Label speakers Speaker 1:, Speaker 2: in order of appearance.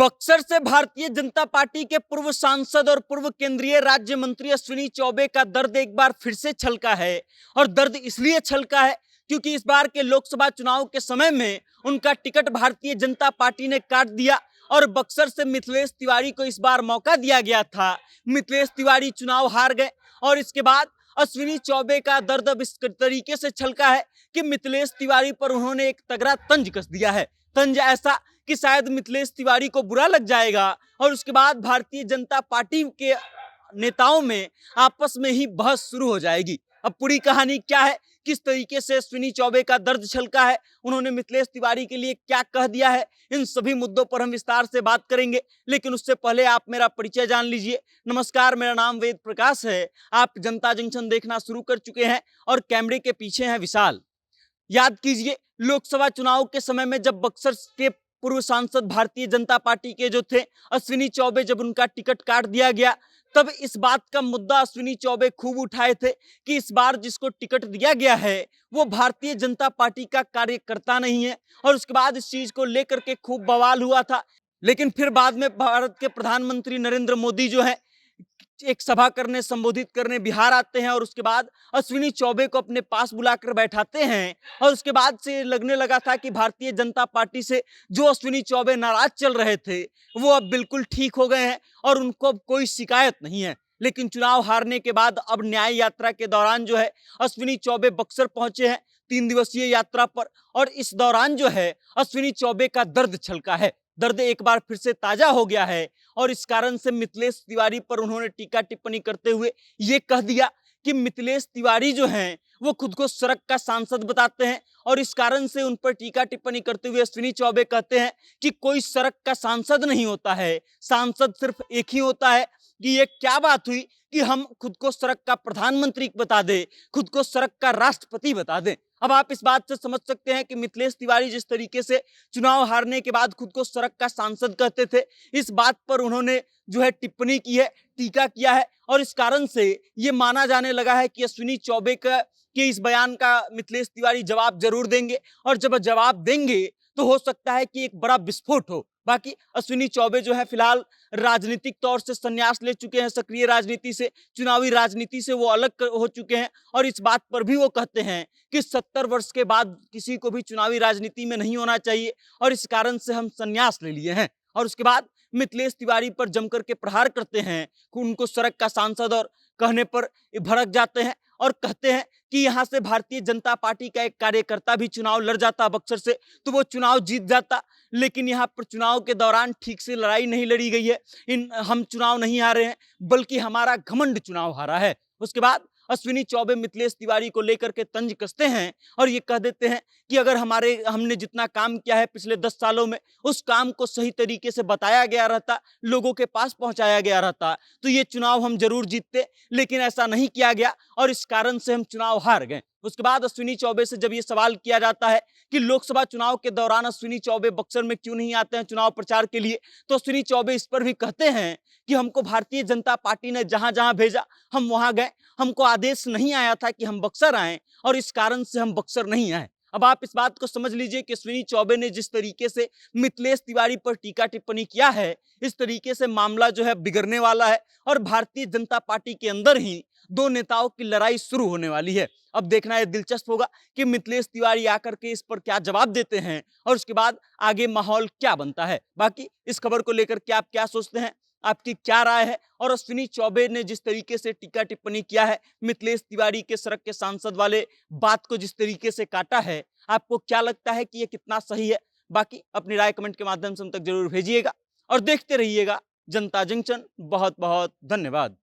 Speaker 1: बक्सर से भारतीय जनता पार्टी के पूर्व सांसद और पूर्व केंद्रीय राज्य मंत्री अश्विनी चौबे का दर्द एक बार फिर से छलका है। और दर्द इसलिए छलका है क्योंकि इस बार के लोकसभा चुनाव के समय में उनका टिकट भारतीय जनता पार्टी ने काट दिया और बक्सर से मिथिलेश तिवारी को इस बार मौका दिया गया था। मिथिलेश तिवारी चुनाव हार गए और इसके बाद अश्विनी चौबे का दर्द अब इस तरीके से छलका है कि मिथिलेश तिवारी पर उन्होंने एक तगड़ा तंज कस दिया है। तंज ऐसा कि शायद मिथिलेश तिवारी को बुरा लग जाएगा और उसके बाद भारतीय जनता पार्टी के नेताओं में आपस में ही बहस शुरू हो जाएगी। अब पूरी कहानी क्या है, किस तरीके से अश्विनी चौबे का दर्द छलका है, उन्होंने मिथिलेश तिवारी के लिए क्या कह दिया है, इन सभी मुद्दों पर हम विस्तार से बात करेंगे। लेकिन उससे पहले आप मेरा परिचय जान लीजिए। नमस्कार, मेरा नाम वेद प्रकाश है। आप जनता जंक्शन देखना शुरू कर चुके हैं और कैमरे के पीछे हैं विशाल। याद कीजिए, लोकसभा चुनाव के समय में जब बक्सर के पूर्व सांसद भारतीय जनता पार्टी के जो थे अश्विनी चौबे, जब उनका टिकट काट दिया गया तब इस बात का मुद्दा अश्विनी चौबे खूब उठाए थे कि इस बार जिसको टिकट दिया गया है वो भारतीय जनता पार्टी का कार्यकर्ता नहीं है। और उसके बाद इस चीज को लेकर के खूब बवाल हुआ था। लेकिन फिर बाद में भारत के प्रधानमंत्री नरेंद्र मोदी जो है एक सभा करने, संबोधित करने बिहार आते हैं और उसके बाद अश्विनी चौबे को अपने पास बुलाकर बैठाते हैं। और उसके बाद से लगने लगा था कि भारतीय जनता पार्टी से जो अश्विनी चौबे नाराज चल रहे थे वो अब बिल्कुल ठीक हो गए हैं और उनको अब कोई शिकायत नहीं है। लेकिन चुनाव हारने के बाद अब न्याय यात्रा के दौरान जो है अश्विनी चौबे बक्सर पहुंचे हैं 3 दिवसीय यात्रा पर। और इस दौरान जो है अश्विनी चौबे का दर्द छलका है, दर्द एक बार फिर से ताजा हो गया है। और इस कारण से मिथिलेश तिवारी पर उन्होंने टीका टिप्पणी करते हुए ये कह दिया कि मिथिलेश तिवारी जो हैं वो खुद को सड़क का सांसद बताते हैं। और इस कारण से उन पर टीका टिप्पणी करते हुए अश्विनी चौबे कहते हैं कि कोई सड़क का सांसद नहीं होता है, सांसद सिर्फ एक ही होता है। कि ये क्या बात हुई कि हम खुद को सड़क का प्रधानमंत्री बता दें, खुद को सड़क का राष्ट्रपति बता दें। अब आप इस बात से समझ सकते हैं कि मिथिलेश तिवारी जिस तरीके से चुनाव हारने के बाद खुद को सड़क का सांसद कहते थे, इस बात पर उन्होंने जो है टिप्पणी की है, टीका किया है। और इस कारण से ये माना जाने लगा है कि अश्विनी चौबे के इस बयान का मिथिलेश तिवारी जवाब जरूर देंगे और जब जवाब देंगे तो हो सकता है कि एक बड़ा विस्फोट हो। बाकी अश्विनी चौबे जो है फिलहाल राजनीतिक तौर से संन्यास ले चुके हैं, सक्रिय राजनीति से, चुनावी राजनीति से वो अलग हो चुके हैं। और इस बात पर भी वो कहते हैं कि 70 वर्ष के बाद किसी को भी चुनावी राजनीति में नहीं होना चाहिए और इस कारण से हम संन्यास ले लिए हैं। और उसके बाद मिथिलेश तिवारी पर जमकर के प्रहार करते हैं कि उनको सड़क का सांसद और कहने पर भड़क जाते हैं और कहते हैं कि यहाँ से भारतीय जनता पार्टी का एक कार्यकर्ता भी चुनाव लड़ जाता बक्सर से तो वो चुनाव जीत जाता। लेकिन यहाँ पर चुनाव के दौरान ठीक से लड़ाई नहीं लड़ी गई है, हम चुनाव नहीं हारे हैं बल्कि हमारा घमंड चुनाव हारा है। उसके बाद अश्विनी चौबे मिथिलेश तिवारी को लेकर के तंज कसते हैं और ये कह देते हैं कि अगर हमने जितना काम किया है पिछले 10 सालों में उस काम को सही तरीके से बताया गया रहता, लोगों के पास पहुंचाया गया रहता तो ये चुनाव हम जरूर जीतते। लेकिन ऐसा नहीं किया गया और इस कारण से हम चुनाव हार गए। उसके बाद अश्विनी चौबे से जब ये सवाल किया जाता है कि लोकसभा चुनाव के दौरान अश्विनी चौबे बक्सर में क्यों नहीं आते हैं चुनाव प्रचार के लिए, तो अश्विनी चौबे इस पर भी कहते हैं कि हमको भारतीय जनता पार्टी ने जहां जहां भेजा हम वहां गए, हमको आदेश नहीं आया था कि हम बक्सर आए और इस कारण से हम बक्सर नहीं आए। अब आप इस बात को समझ लीजिए कि अश्विनी चौबे ने जिस तरीके से मिथिलेश तिवारी पर टीका टिप्पणी किया है, इस तरीके से मामला जो है बिगड़ने वाला है और भारतीय जनता पार्टी के अंदर ही दो नेताओं की लड़ाई शुरू होने वाली है। अब देखना यह दिलचस्प होगा कि मिथिलेश तिवारी आकर के इस पर क्या जवाब देते हैं और उसके बाद आगे माहौल क्या बनता है। बाकी इस खबर को लेकर के आप क्या सोचते हैं, आपकी क्या राय है? और अश्विनी चौबे ने जिस तरीके से टीका टिप्पणी किया है, मिथिलेश तिवारी के सड़क के सांसद वाले बात को जिस तरीके से काटा है, आपको क्या लगता है कि ये कितना सही है? बाकी अपनी राय कमेंट के माध्यम से हम तक जरूर भेजिएगा और देखते रहिएगा जनता जंक्शन। बहुत बहुत धन्यवाद।